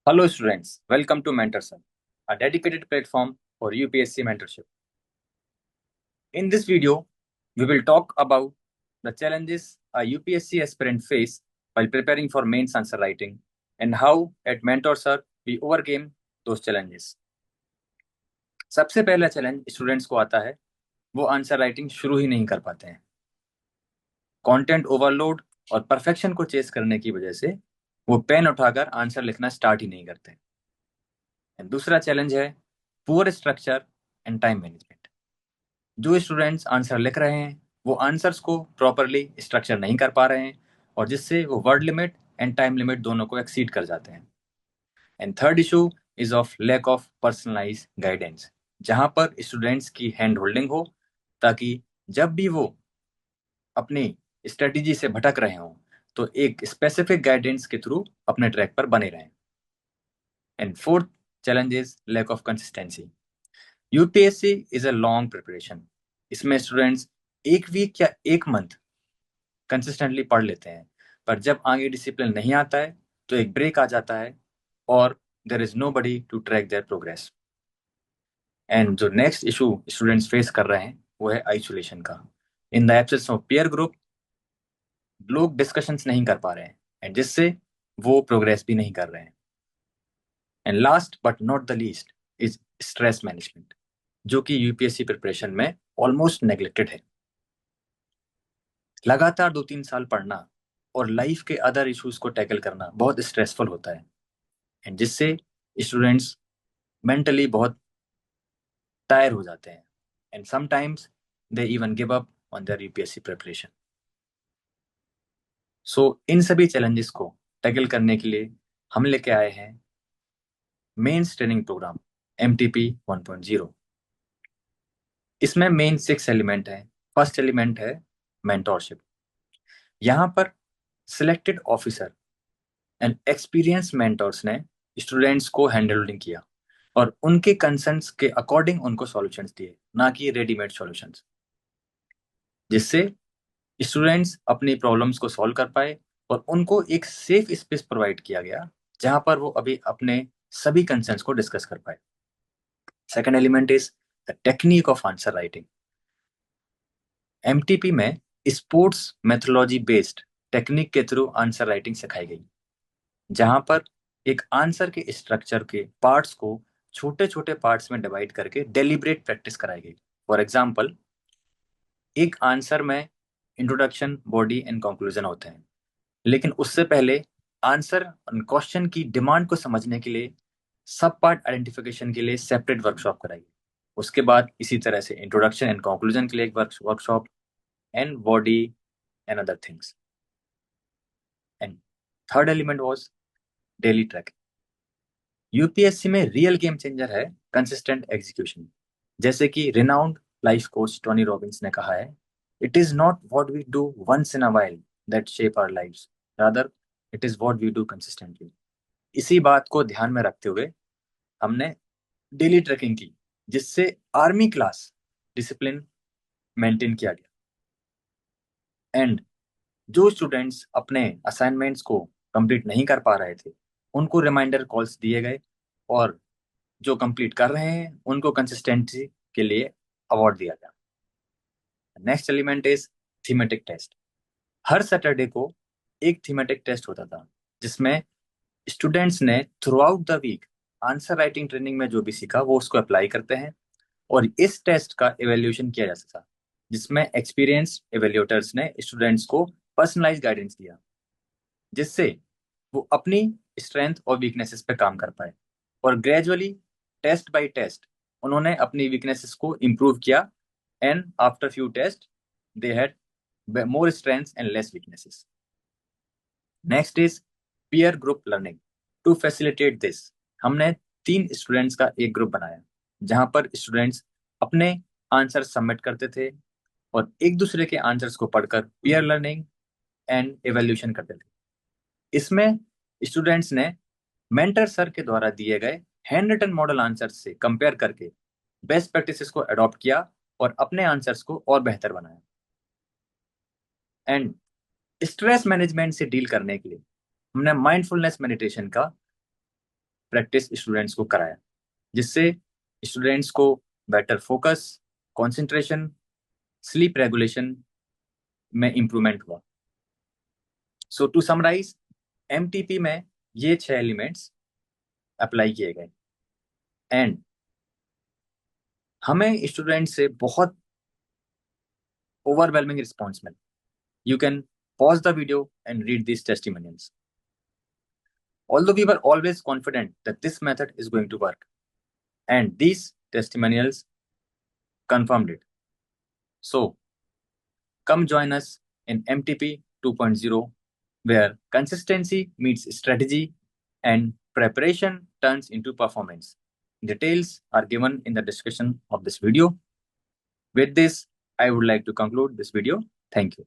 Hello, students. Welcome to MentorSun, a dedicated platform for UPSC mentorship. In this video, we will talk about the challenges a UPSC aspirant face while preparing for mains answer writing and how at MentorSun we overcame those challenges. सबसे पहला challenge students को आता है, वो answer writing शुरू ही नहीं कर पाते हैं। कंटेंट ओवरलोड और परफेक्शन को चेस करने की वजह से वो पेन उठाकर आंसर लिखना स्टार्ट ही नहीं करते। दूसरा चैलेंज है poor structure and time management. जो स्टूडेंट्स आंसर लिख रहे हैं वो आंसर्स को प्रॉपरली स्ट्रक्चर नहीं कर पा रहे हैं और जिससे वो word limit and time limit दोनों को एक्सीड कर जाते हैं। And third issue is of lack of personalise guidance, जहां पर स्टूडेंट्स की हैंड होल्डिंग हो ताकि जब भी वो अपनी स्ट्रेटेजी से भटक रहे हों तो एक स्पेसिफिक गाइडेंस के थ्रू अपने ट्रैक पर बने रहें। And fourth challenge is lack of consistency. UPSC is a long preparation. इसमें स्टूडेंट्स एक वीक या एक मंथ कंसिस्टेंटली पढ़ लेते हैं, पर जब आगे डिसिप्लिन नहीं आता है तो एक ब्रेक आ जाता है और there is nobody to track their progress. And जो नेक्स्ट इशू स्टूडेंट्स फेस कर रहे हैं वो है आइसोलेशन का। In the absence of peer group लोग डिस्कशंस नहीं कर पा रहे हैं एंड जिससे वो प्रोग्रेस भी नहीं कर रहे हैं। And last but not the least is stress management, जो कि यूपीएससी प्रिपरेशन में ऑलमोस्ट नेग्लेक्टेड है। लगातार 2-3 साल पढ़ना और लाइफ के अदर इश्यूज को टैकल करना बहुत स्ट्रेसफुल होता है एंड जिससे स्टूडेंट्स मेंटली बहुत टायर हो जाते हैं and sometimes they even give up on their UPSC preparation. So इन सभी चैलेंजेस को टैकल करने के लिए हम लेके आए हैं मेंस ट्रेनिंग प्रोग्राम MTP 1.0। इसमें मेन 6 एलिमेंट है। फर्स्ट एलिमेंट है मेंटोरशिप। यहाँ पर selected officer and experience mentors ने स्टूडेंट्स को हैंडलिंग किया और उनके कंसर्न्स के अकॉर्डिंग उनको सॉल्यूशंस दिए, ना कि रेडीमेड सॉल्यूशंस, जिससे स्टूडेंट्स अपनी प्रॉब्लम्स को सॉल्व कर पाए और उनको एक सेफ स्पेस प्रोवाइड किया गया जहां पर वो अभी अपने सभी कंसर्न्स को डिस्कस कर पाए। Second element is the technique of answer writing. MTP में स्पोर्ट्स मेथोलॉजी बेस्ड टेक्निक के थ्रू आंसर राइटिंग सिखाई गई, जहां पर एक आंसर के स्ट्रक्चर के पार्ट्स को छोटे छोटे पार्ट्स में डिवाइड करके डेलिब्रेट प्रैक्टिस कराई गई। फॉर एग्जाम्पल, एक आंसर में इंट्रोडक्शन, बॉडी एंड कंक्लूजन होते हैं, लेकिन उससे पहले आंसर क्वेश्चन की डिमांड को समझने के लिए सब पार्ट आइडेंटिफिकेशन के लिए सेपरेट वर्कशॉप कराई गई। उसके बाद इसी तरह से इंट्रोडक्शन एंड कंक्लूजन के लिए एक workshop and body and other things. And third element was daily tracking. UPSC में रियल गेम चेंजर है कंसिस्टेंट एग्जीक्यूशन। जैसे कि renowned life coach Tony Robbins ने कहा है, it is not what we do once in a while that shape our lives, rather it is what we do consistently. इसी बात को ध्यान में रखते हुए हमने डेली ट्रैकिंग की, जिससे आर्मी क्लास डिसिप्लिन मेंटेन किया गया एंड जो स्टूडेंट्स अपने असाइनमेंट्स को कंप्लीट नहीं कर पा रहे थे उनको रिमाइंडर कॉल्स दिए गए और जो कंप्लीट कर रहे हैं उनको कंसिस्टेंसी के लिए अवार्ड दिया गया। Next element is thematic test. हर सैटरडे को एक थीमेटिक टेस्ट होता था, जिसमें स्टूडेंट्स ने throughout the week answer writing training में जो भी सीखा वो उसको अप्लाई करते हैं और इस टेस्ट का इवेल्यूएशन किया जाता था, जिसमें एक्सपीरियंस इवेल्यूएटर्स ने स्टूडेंट्स को पर्सनलाइज गाइडेंस दिया, जिससे वो अपनी स्ट्रेंथ और वीकनेसेस पे काम कर पाए और ग्रेजुअली टेस्ट बाय टेस्ट उन्होंने अपनी वीकनेसेस को इम्प्रूव किया and after few test they had more strengths and less weaknesses. Next is peer group learning. To facilitate this, हमने 3 स्टूडेंट्स का एक ग्रुप बनाया जहां पर स्टूडेंट्स अपने आंसर सबमिट करते थे और एक दूसरे के आंसर्स को पढ़कर पीयर लर्निंग एंड एवेल्यूशन करते थे। इसमें स्टूडेंट्स ने मेंटर सर के द्वारा दिए गए हैंड रिटन मॉडल आंसर से कंपेयर करके बेस्ट प्रैक्टिसेस को अडॉप्ट किया और अपने आंसर्स को और बेहतर बनाया। एंड स्ट्रेस मैनेजमेंट से डील करने के लिए हमने माइंडफुलनेस मेडिटेशन का प्रैक्टिस स्टूडेंट्स को कराया, जिससे स्टूडेंट्स को better focus, concentration, sleep regulation में इंप्रूवमेंट हुआ। सो टू समराइज, एमटीपी में ये 6 एलिमेंट्स अप्लाई किए गए एंड हमें स्टूडेंट से बहुत overwhelming response मिला। You can pause the video and read these testimonials. Although we were always confident that this method is going to work, and these testimonials confirmed it. So, come join us in MTP 2.0, where consistency meets strategy and preparation turns into performance. Details are given in the description of this video. With this, I would like to conclude this video. Thank you.